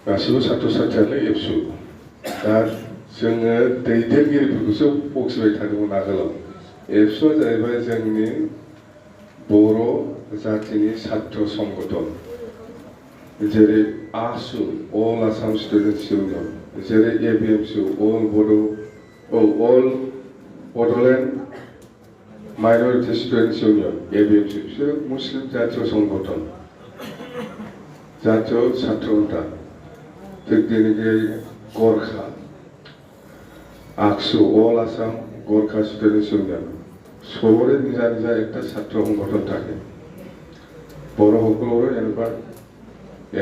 गासिबो साथ्र साथ्रियानो एबसु दा जोङो दैदेनगिरिफोरखौसो बखिबाय थादोंमोन आगोलाव एबसुआ जाहैबाय जोंनि बर' जातिनि साथ्र संगठन जेरै आसु अल आसाम स्टुडेन्टस इउनियन जेरै ABMSU all Bodoland minority students union ABMSU बिसोर मुस्लिम जातीय संगठन জাতীয় ছাত্র নেতা ঠিক দিনকে গোর্খা আকসু all Assam Gorkha students union সবরে নিজা নিজা একটা ছাত্র সংগঠন থাকে বড় সকলরে এনেকুৱা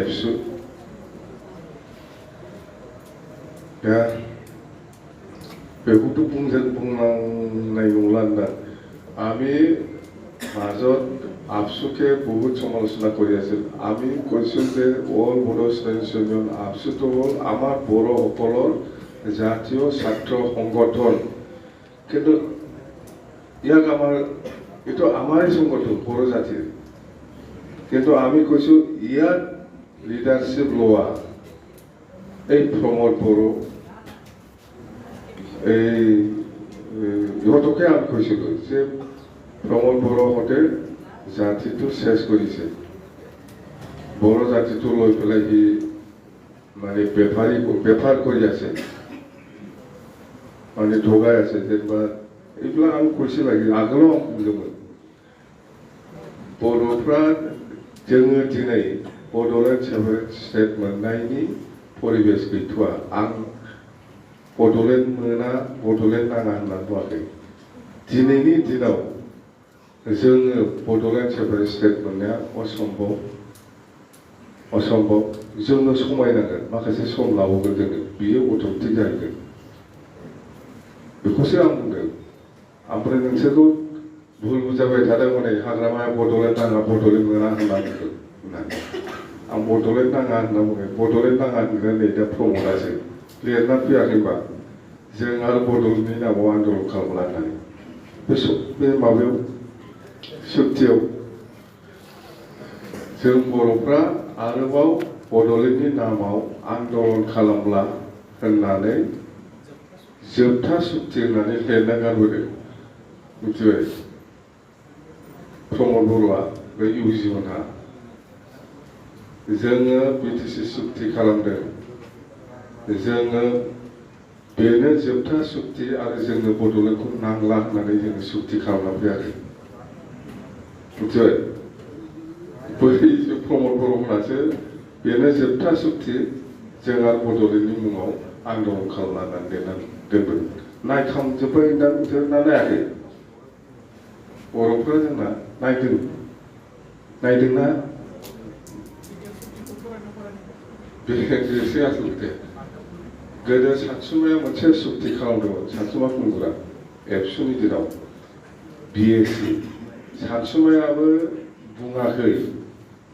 এফসু दा बेखौथ' बुंनांनाय नंला होनना আমি মাজত আপসুকে বহুত সমালোচনা কৰি আছিল আমি কৈছোঁ যে অল বড়ো ষ্টুডেণ্টছ ইউনিয়ন আপসুটো হ'ল আমাৰ বড়োসকলৰ জাতীয় ছাত্ৰ সংগঠন কিন্তু ইয়াক এইটো আমাৰে সংগঠন বড়ো জাতিৰ কিন্তু আমি কৈছোঁ ইয়াত লিডাৰশ্বিপ লোৱা এই প্ৰমোদ বড়ো এই ইহঁতকে আমি কৈছিলোঁ যে প্ৰমোদ বড়োহঁতে জাতিটো শেষ কৰিছে বড়ো জাতিটো লৈ পেলাই সি মানে বেপাৰ কৰি আছে মানে ঠগাই আছে যেনিবা এইবিলাক আমি কৈছিল আগেও आं बुंदोंमोन बर'फ्रा जोङो दिनै बड'लेण्ड सेपारेट स्टेट मोननायनि परिबेस गैथ'वा आं बड'लेण्ड मोना बड'लेण्ड नाङा होनना बुङाखै दिनैनि दिनाव जोङो बड'लेण्ड सेपारेट स्टेट मोननाया असम्भव जोंनो समायनांगोन माखासे सम लाबावगोन जोङो बियो अट'मेटिक जाहैगोन बेखौसो आं बुंदों ओमफ्राय नोंसोरखौ भुल बुजाबाय थादों हनै हाग्रामाया बड'लेण्ड नाङा बड'लेण्ड मोना होनना बुंदों होननानै आं बड'लेण्ड नाङा होनना बुङो बड'लेण्ड नाङा होनना नै दा प्रमदासो लिरना फैयाखैबा जों आरो बड'लेण्डनि नामाव आन्दलन खालामला होननानै बे माबायाव सुक्तियाव जों बर'फ्रा आरोबाव बड'लेण्डनि नामाव आन्दलन खालामला होननानै जोबथा सुक्ति होननानै लिरना गारबोदों मिथिबाय प्रमद बर'आ बे इउजि मोनहा जोङो बिटिसि सुक्ति खालामदों जोङो बेनो जोबथा सुक्ति आरो जोंनो बड'लेण्डखौ नांला होननानै जोङो सुक्ति खालामना फैयाखै मिथिबाय बै प्रमद बर'मोनासो बेनो जोबथा सुक्ति जों आरो बड'लेण्डनि मुङाव आन्दलन खालामनानै दोनबोदों नायखांजोब्बाय दा बिसोरना नायाखै बर'फ्रा जोंना नायदोंना बेसो आसल खोथाया गोदो सानसुमाया मोनसे सुक्ति खालामदोंमोन सानसुमा खुंगुरा एबसुनि दिनाव बिएसि सानसुमायाबो बुङाखै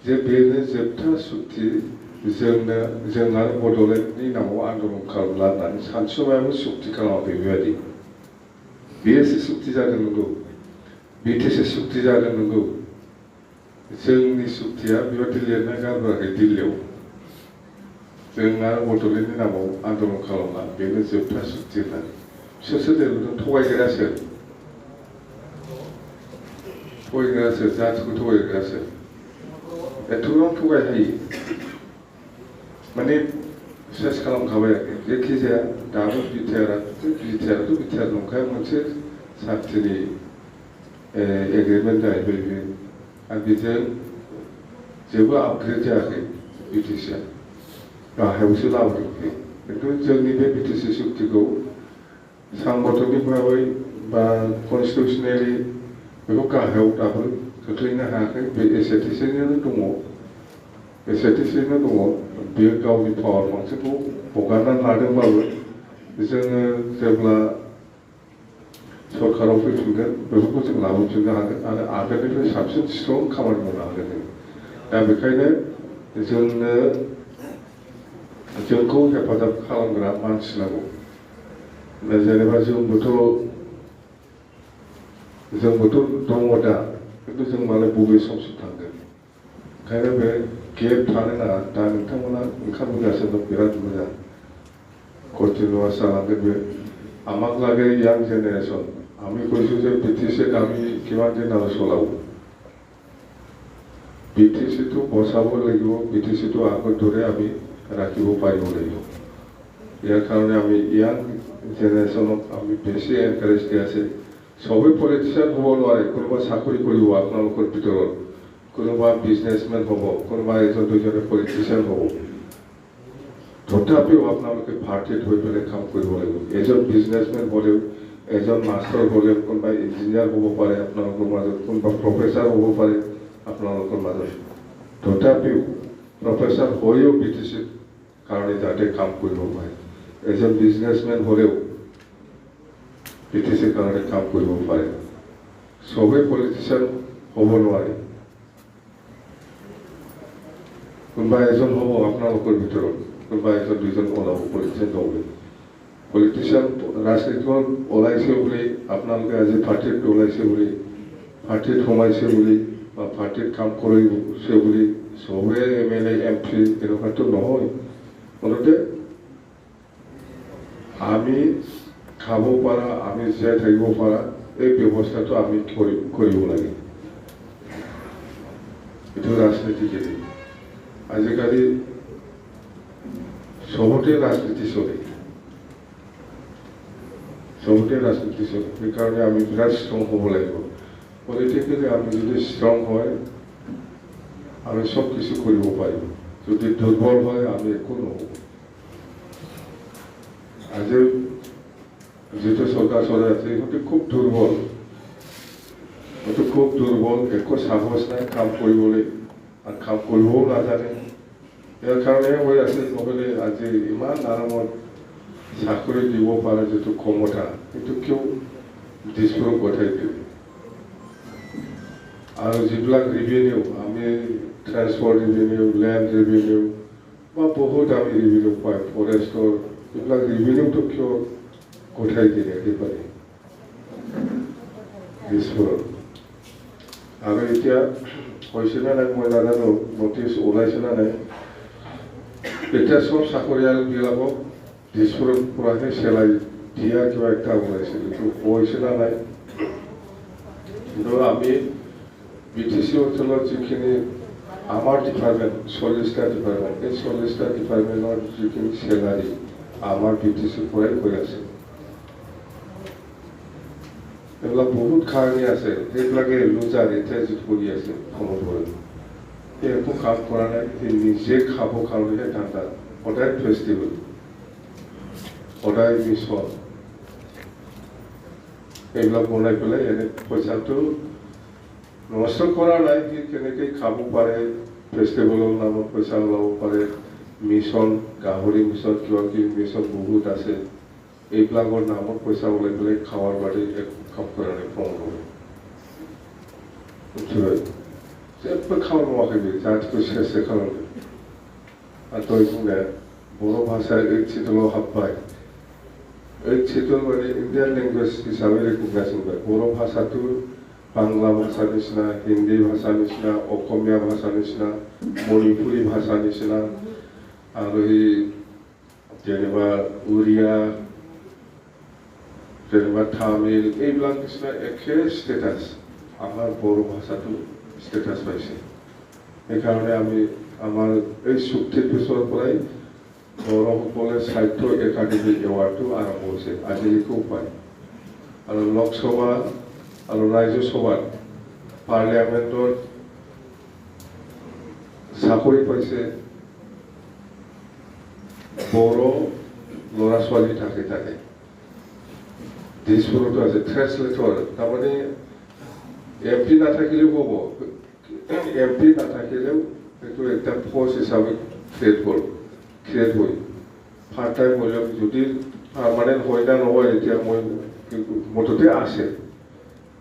जे बेनो जोबथा सुक्ति जों आरो बड'लेण्डनि नामाव आन्दलन खालामला होननानै सानसुमायाबो सुक्ति खालामाखै बेबायदि बिएसि सुक्ति जादों नंगौ बिटिसि सुक्ति जादों नंगौ जोंनि सुक्तिया बेबायदि लिरना गारबोआखै दिल्लीयाव जों आरो बड'लेण्डनि नामाव आन्दलन खालामला बेनो जोबथा सुक्ति होननानै बिसोरसो लिरबोदों थगायग्रासो जातिखौ थगायग्रासो एथ'बां थगायहायो माने सेस खालामखाबाय जायखिजाया दाबो बिटिआर नंखाया मोनसे सान्थिनि एग्रिमेन्ट जाहैबाय बे आरो बेजों जेबो आपग्रेड जायाखै बिटिसिआ गाहायावसो लाबोदों खिन्थु जोंनि बे बिटिसि सुक्तिखौ सांगठनिक भाबै बा कनस्टिटिउसनेलि बेखौ गाहायाव दाबो खोख्लैनो हायाखै बे एसएटिसिनो दङ बेयो गावनि पावार फांसनखौ हगारनानै लादोंबाबो जोङो जेब्ला सरकाराव फैफिनगोन बेफोरखौ जों लाबोफिननो हागोन आरो आगोलनिफ्राय साबसिन स्ट्रं खामानि मावनो हागोन दा बेखायनो जोंखौ हेफाजाब खालामग्रा मानसि नांगौ जेनेबा जोंबोथ' दङ दा खिन्थु जों मालाय बबे समसिम थांगोन ओंखायनो बे गेप थानो नाङा दा नोंथांमोना ओंखारबोगासिनो दं बिराद मोजां कन्टिनिउआस जालांगोन बे আমাক লাগে ইয়াং জেনেৰেশ্যন আমি কৈছোঁ যে BTCক আমি কিমান দিন আৰু চলাব BTCটো বচাব লাগিব BTCটো আগৰ দৰে আমি ৰাখিব পাৰিব লাগিব ইয়াৰ কাৰণে আমি ইয়াং জেনেৰেশ্যনক আমি বেছি এনকাৰেজ দি আছে সবেই পলিটিচিয়ান হ'ব নোৱাৰে কোনোবা চাকৰি কৰিব আপোনালোকৰ ভিতৰত কোনোবা বিজনেছমেন হ'ব কোনোবা এজন দুজনে পলিটিচিয়ান হ'ব তথাপিও আপোনালোকে পাৰ্টিত হৈ পেলাই কাম কৰিব লাগিব এজন বিজনেছমেন হ'লেও এজন মাষ্টাৰ হ'লেও কোনোবা ইঞ্জিনিয়াৰ হ'ব পাৰে আপোনালোকৰ মাজত কোনোবা প্ৰফেচাৰ হ'ব পাৰে আপোনালোকৰ মাজত তথাপিও প্ৰফেচাৰ হৈও BTCৰ কাৰণে যাতে কাম কৰিব পাৰে এজন বিজনেছমেন হ'লেও BTCৰ কাৰণে কাম কৰিব পাৰে সবেই পলিটিচিয়ান হ'ব নোৱাৰে কোনোবা এজন হ'ব আপোনালোকৰ ভিতৰত কোনোবা এজন দুজন ওলাব পলিটিচিয়ান হ'ব পলিটিচিয়ান ৰাজনীতিখন ওলাইছে বুলি আপোনালোকে আজি পাৰ্টিত ওলাইছে বুলি পাৰ্টিত সোমাইছে বুলি বা পাৰ্টিত কাম কৰিছে বুলি সবে MLA MP এনেকুৱাটো নহয় মুঠতে আমি খাব পাৰা আমি জীয়াই থাকিব পাৰা এই ব্যৱস্থাটো আমি কৰিব লাগে এইটো ৰাজনীতি কেনে আজিকালি সবতে ৰাজনীতি চলে সেইকাৰণে আমি বিৰাট ষ্ট্ৰং হ'ব লাগিব পলিটিকেলি আমি যদি ষ্ট্ৰং হয় আমি সব কিছু কৰিব পাৰিম যদি দুৰ্বল হয় আমি একো নহ'ব আজি যিটো চৰকাৰ চলাই আছে সিহঁতে খুব দুৰ্বল একো সাহস নাই কাম কৰিবলৈ আৰু কাম কৰিবও নাজানে ইয়াৰ কাৰণে হৈ আছে নহ'লে আজি ইমান আৰামত চাকৰি দিব পৰা যিটো ক্ষমতা সেইটো কিয় দিছপুৰক পঠাই দিলে আৰু যিবিলাক ৰেভিনিউ আমি ট্ৰান্সপৰ্ট ৰেভিনিউ লেণ্ড ৰেভিনিউ বা বহুত আমি ৰেভিনিউ পাই ফৰেষ্টৰ এইবিলাক ৰেভিনিউটো কিয় পঠাই দিলে সেইবাবে দিছপুৰত আৰু এতিয়া হৈছে না নাই মই নাজানো নটিচ ওলাইছে না নাই এতিয়া সব চাকৰিয়ালবিলাকক দিছপুৰৰ পৰাহে চেলাই দিয়া কিবা একটা ওলাইছিল এইটো হৈছে না নাই কিন্তু আমি BTC অঞ্চলত যিখিনি আমাৰ ডিপাৰ্টমেণ্ট 40টা ডিপাৰ্টমেণ্ট এই 40টা ডিপাৰ্টমেণ্টৰ যিখিনি চেলাৰী আমাৰ BTCৰ পৰাই হৈ আছে এইবিলাক বহুত কাহিনী আছে সেইবিলাকে লুজাৰ এতিয়া যিটো কৰি আছে সময় একো কাম কৰা নাই নিজে খাব কাৰণেহে ধান্দা সদায় ফেষ্টিভেল সদায় মিছন এইবিলাক বনাই পেলাই এনে পইচাটো নষ্ট কৰা নাই সি কেনেকৈ খাব পাৰে ফেষ্টিভেলৰ নামত পইচা ওলাব পাৰে মিছন গাহৰি মিছন কিবা কিবি মিছন বহুত আছে এইবিলাকৰ নামত পইচা ওলাই পেলাই খাৱাৰ বাদে একো কাম কৰা নাই ফোন কৰে जेबो खामानि मावाखै बे जातिखौ सेस खालामदों आरो दहाय बुंनाया बर' भाषाया 8 सिदुलाव हाबबाय 8 सिदुल माने इण्डियान लेंगुवेज हिसाबै रेकगनाइज मोनबाय बर' भाषाथ' बांला भाषा निचिना हिन्दी भाषा निचिना असमिया भाषा निचिना मणिपुरी भाषा निचिना आरो जेनेबा उरिया जेनेबा तामिल এইবিলাক নিচিনা একে ষ্টেটাছ আমাৰ বড়ো ভাষাটো ষ্টেটাছ পাইছে সেইকাৰণে আমি আমাৰ এই চুক্তিৰ পিছৰ পৰাই বড়োসকলে সাহিত্য একাডেমি এৱাৰ্ডটো আৰম্ভ হৈছে আজিলৈকেও পায় আৰু লোকসভা আৰু ৰাজ্যসভাত পাৰ্লিয়ামেণ্টত চাকৰি পাইছে বড়ো ল'ৰা ছোৱালী থাকে তাতে দিছপুৰতো আছে ট্ৰেন্সলেটৰ তাৰমানে MP নাথাকিলেও হ'ব MP নাথাকিলেও এইটো একটা ফৰ্চ হিচাপে ক্ৰিয়েট হয় পাৰ্ট টাইম হ'লেও যদি পাৰ্মানেণ্ট হয় না নহয় এতিয়া মই মুঠতে আছে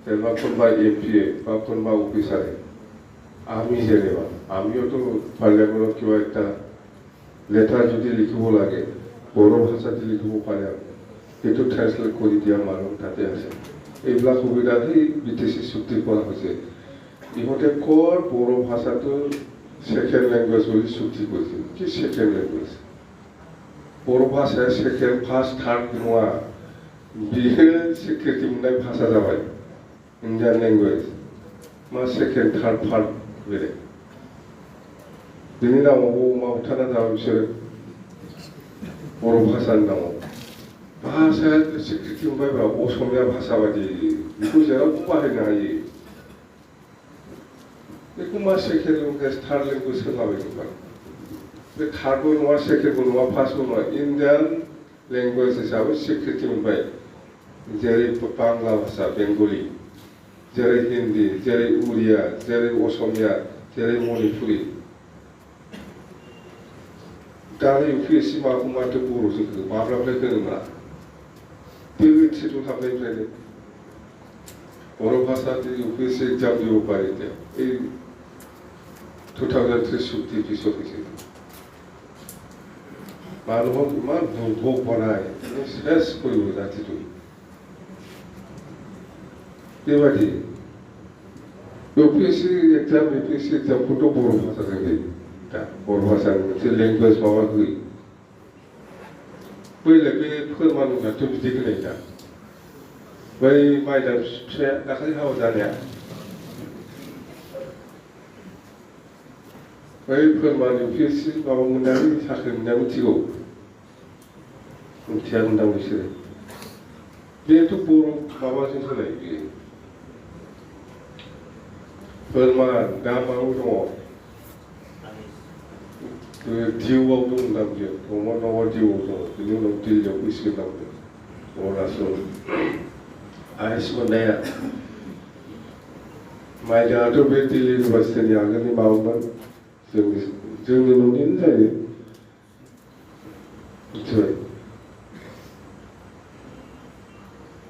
যেনেবা কোনোবা MP বা কোনোবা অফিচাৰে আমি যেনিবা আমিওতো পাৰ্লিয়ামেণ্টত কিবা একটা লেটাৰ যদি লিখিব লাগে বড়ো ভাষাতে লিখিব পাৰে সেইটো ট্ৰান্সলেট কৰি দিয়া মানুহ তাতে আছে এইবিলাক সুবিধা সেই BTC চুক্তি কৰা হৈছে ইহঁতে কৰ বড়ো ভাষাটো সেকেন্ড ল্যাঙ্গুয়েজ বলে চুক্তি করেছিল কি সেকেন্ড ল্যাঙ্গুয়েজ बर' भाषाया सेकेन्ड फार्स्ट थार्ड नङा बियो स्वीकृति मोननाय भाषा जाबाय इन्डियान लेंगुवेज मा सेकेन्ड थार्ड फार्स्ट बेलेग बिनि नामाव मावथाना जाबाय बिसोरो बर' भाषानि नामाव भाषाया स्वीकृति मोनबायब्रा असमिया भाषा बायदि बेखौ जेरावबो बाहायनो हायो बेखौ मा सेकेन्ड लेंगुवेज थार्ड लेंगुवेज होनलाबायदोंबा बे थार्डबो नङा सेकेन्डबो नङा फार्स्टबो नङा इन्डियान लेंगुवेज हिसाबै स्वीकृति मोनबाय जेरै बांला भाषा बेंगलि जेरै हिन्दी जेरै उरिया जेरै असमिया जेरै मणिपुरि दानि UPSC माखौ माथो बर'जों होनो माब्लानिफ्राय होनो मोना बे ओइटिटु हाबनायनिफ्रायनो बर' भाषा UPSC एग्जाम দিব পাৰি এতিয়া এই 2003 চুক্তি পিছত হৈছে মানুহক ইমান দুৰ্ভোগ বনাই শেষ কৰিব জাতিটো बेबायदि UPSC एग्जामखौथ' बर' भाषाजों होयो दा बर' भाषानि मोनसे लेंगुवेज माबा होयो बैलाय बे फोरमान होनायाथ' बिदि होनाय दा बै माइदां फिसाया दाखालि हाबा जानाया बै फोरमान UPSC माबा मोननानै साख्रि मोननाया मिथिगौ मिथिया होनदां बिसोरो बेथ' बर' माबाजों होनाय बेयो फोरमान दा माबायाव दङ दिउआव दंदां बियो नङा दिउआव दङ बिनि उनाव दिल्लीयाव फैसिगोन नांदों अरुणाचल आइएस मोननाया माइदाङाथ' बे दिल्ली इउनिभारसिटिनि आगोलनि माबामोन जोंनि न'निनो जायो मिथिबाय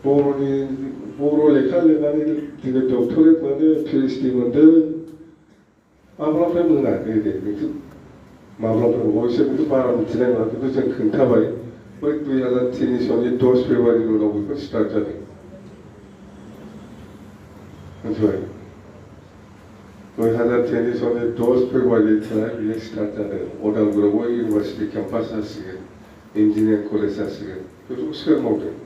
बर' लेखा लिरनानै दिनै डक्टरेट मोनो PhD मोनदों माब्लानिफ्राय मोना दे नोंसोर माब्लानिफ्राय अबयसे बेखौ बारा मिथिनाय नङा खिन्थु जों खोन्थाबाय बै 2003 सननि 10 फेब्रुवारिनि उनाव बेखौ स्टार्ट जादों मिथिबाय 2003 सननि 10 फेब्रुवारिनिफ्राय बेयो स्टार्ट जादों अदालगुरियावबो इउनिभारसिटि केम्पास जासिगोन इन्जिनियारिं कलेज जासिगोन बेफोरखौ सोर मावदों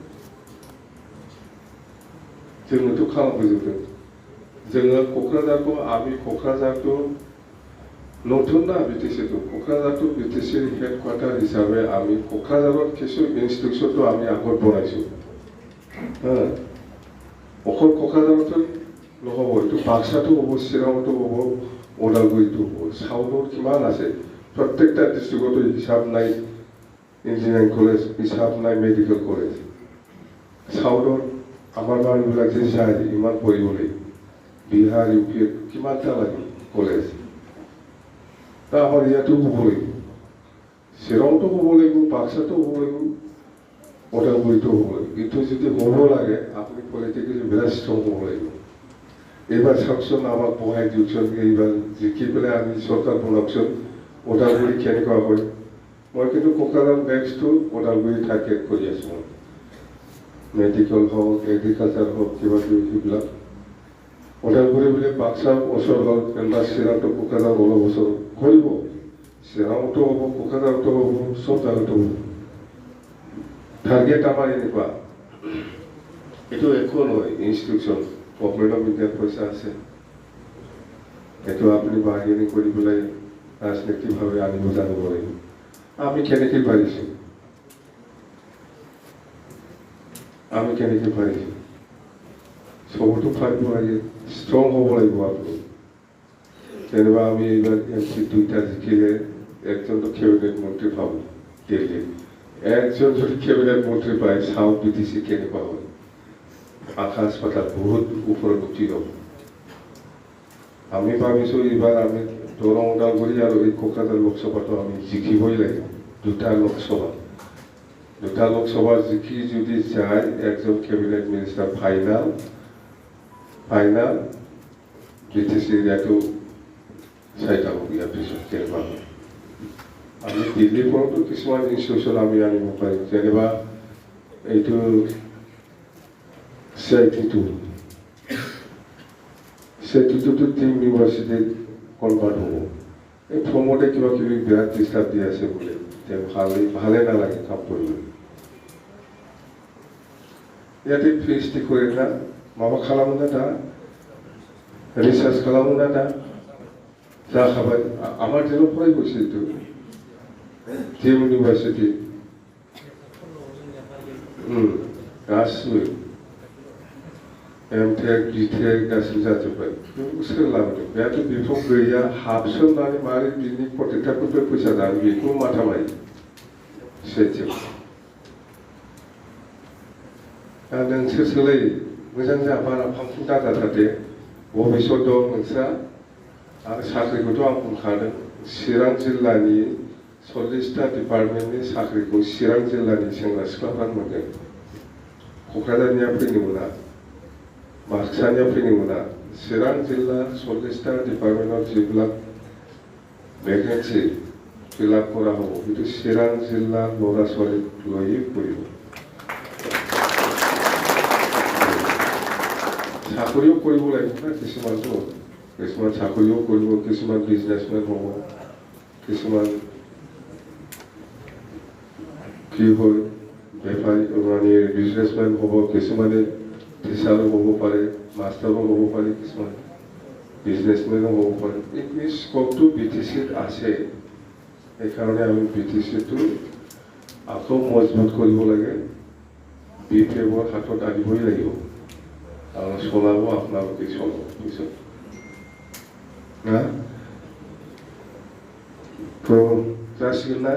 जोंनोथ' खालामबोजोबदों जोङो क'क्राझारखौ आर्मि क'क्राझारखौ नथुन ना बिटिसिखौ क'क्राझारखौ बिटिसि हेडक्वार्टार हिसाबै आर्मि क'क्राझाराव কিছু ইনস্টিটিউশনটো আমি আগত বনাইছো অকল ক'ক্ৰাঝাৰতো নহ'ব এইটো বাক্সাতো হ'ব চিৰাঙতো হ'ব ওদালগুৰিতো হ'ব চাউথত কিমান আছে প্ৰত্যেকটা ডিষ্ট্ৰিক্টতো হিচাপ নাই ইঞ্জিনিয়াৰিং কলেজ হিচাপ নাই মেডিকেল কলেজ চাউথত আমাৰ মানুহবিলাক যে যায় ইমান পঢ়িবলৈ বিহাৰ UP কিমানটা লাগে কলেজ दा আমাৰ ইয়াতো হ'ব লাগিব চিৰাঙতো হ'ব লাগিব বাক্সাতো হ'ব লাগিব ওদালগুৰিতো হ'ব লাগিব কিন্তু যদি হ'ব লাগে আপুনি পলিটিকেলি বিৰাট ষ্ট্ৰং হ'ব লাগিব এইবাৰ চাওকচোন আমাক বহাই দিয়কচোন এইবাৰ জিকি পেলাই আমি চৰকাৰ বনাওকচোন ওদালগুৰি কেনেকুৱা হয় মই কিন্তু কোকৰাঝাৰ নেক্সটটো ওদালগুৰি টাৰ্গেট কৰি আছো মেডিকেল হওক এগ্ৰিকালচাৰ হওক কিবা কিবি সেইবিলাক ওদালগুৰি বুলি বাক্সা ওচৰ হ'ল কেনেবা চিৰাঙতো কোকৰাঝাৰ অলপ ওচৰ কৰিব চিৰাঙতো হ'ব কোকৰাঝাৰতো হ'ব চব জাগাতো হ'ব টাৰ্গেট আমাৰ এনেকুৱা এইটো একো নহয় ইনষ্টিটিউশ্যন গভৰ্ণমেণ্ট অফ ইণ্ডিয়াৰ পইচা আছে এইটো আপুনি বাৰ্গেনিং কৰি পেলাই ৰাজনৈতিকভাৱে আনিব জানিব লাগিব আমি কেনেকৈ পাৰিছোঁ সবতো পাৰিব লাগে ষ্ট্ৰং হ'ব লাগিব আপুনি যেনিবা আমি এইবাৰ MP দুইটা জিকিলে একজনটো কেবিনেট মন্ত্ৰী পাব দিল্লীত একজন যদি কেবিনেট মন্ত্ৰী পায় চাউথ BTC কেনেকুৱা হয় আকাশ পাতাল বহুত ওপৰত উঠি যাব আমি ভাবিছোঁ এইবাৰ আমি দৰং ওদালগুৰি আৰু এই কোকৰাঝাৰ লোকসভাটো আমি জিকিবই লাগিব দুটা লোকসভা জিকি যদি যায় একজন কেবিনেট মিনিষ্টাৰ ফাইনাল BTC এৰিয়াটো চাইটা হ'ব ইয়াৰ পিছত কেনেকুৱা হয় আমি দিল্লীৰ পৰাতো কিছুমান ইনষ্টিটিউশ্যন আমি আনিব পাৰিম যেনিবা এইটো CIT2 টিম ইউনিভাৰ্চিটিত কনভাৰ্ট হ'ব এই প্ৰমোদে কিবা কিবি বিৰাট ডিষ্টাৰ্ব দি আছে বোলে তেওঁ ভালে নালাগে কাম কৰিবলৈ ইয়াতে পিএইচডি করে না माबा खालामो ना दा रिसार्च खालामो ना दा जाखाबाय আমার যেন फरायबोसै তো টিএম इउनिभार्सिटी गासिबो एमटेक बिटेक गासिबो जाजोब्बाय सोर लाबोदों बेहाथ' बेफोराव गैया हाबसोमनानै मारै बिनि प्रटेक्टारफोरनिफ्राय फैसा जानो बेखौ माथा मारि सेथियाव नोंसोरसोलाय मोजां जा बारा फांफुं दाजाथारदे भबिष्यत दं नोंस्रा आरो साख्रिखौथ' आं बुंखादों चिरां जिल्लानि 40टा डिपार्टमेन्टनि साख्रिखौ चिरां जिल्लानि सेंग्रा सिख्लाफ्रा मोनगोन क'क्राझारनिया फैनो मोना बाक्सानिया फैनो मोना चिरां जिल्ला 40টা ডিপার্টমেন্টত যিবিলাক ভেকেন্সি ফিল আপ কৰা হ'ব সেইটো চিৰাং জিলাৰ ল'ৰা ছোৱালীক লৈয়ে কৰিব চাকৰিও কৰিব লাগিব না কিছুমান চাকৰিও কৰিব কিছুমান বিজনেছমেন হ'ব কিছুমান কি হয় বেপাৰী মানে বিজনেছমেন হ'ব কিছুমানে টিচাৰো হ'ব পাৰে মাষ্টাৰো হ'ব পাৰে কিছুমান বিজনেছমেনো হ'ব পাৰে এই স্কোপটো বিটিচিত আছে সেইকাৰণে আমি বিটিচিটো আকৌ মজবুত কৰিব লাগে বিপিএফৰ হাতত আনিবই লাগিব আৰু চলাব আপোনালোকে চলাব পিছত না তো जासिगोन ना